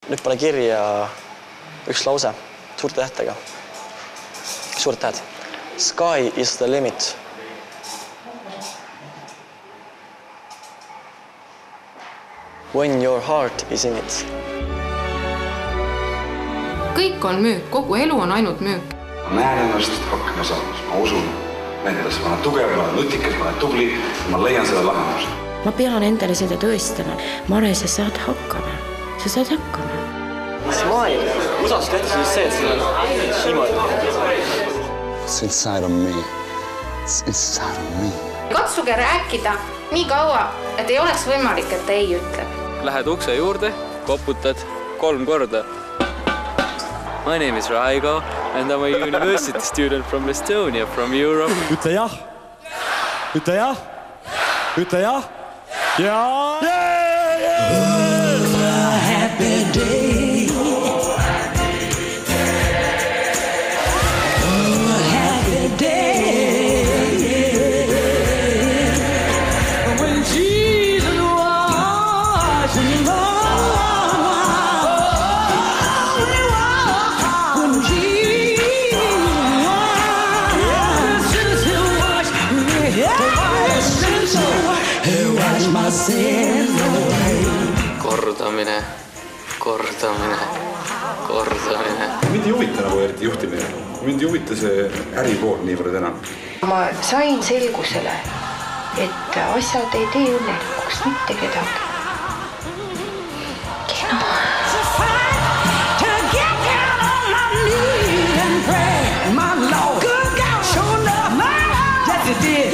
Nüüd pane kirja üks lause suurte tähtedega. Suured tähed. Sky is the limit. When your heart is in it. Kõik on müük, kogu elu on ainult müük. Ma näen ennast hakkama saamas, ma usun nendesse, ma olen tugev, ma olen nutikas, ma olen tubli, ma leian seda lahendust. Ma pean endale seda tõestama. Mare, sa saad hakkama. Sa saad hakkama. Mis maailm? Usas tehti siis see, et see on niimoodi. It's inside of me. It's inside of me. Katsuge rääkida nii kaua, et ei oleks võimalik, et ei ütleb. Lähed ukse juurde, koputad 3 korda. My name is Raigo and I'm a university student from Estonia, from Europe. Ütle jah. Ütle jah. Ütle jah. Jaa. Happy day. Happy day. When Jesus was in love. Kordamine. Mind ei huvita nagu eriti juhtimine. Mind ei huvita see äripool niivõrd enam. Ma sain selgusele, et asjad ei tee õnnelikuks mitte kedagi. Kino. To get down on my knees and pray, my Lord. Good God, sure enough, yes it did.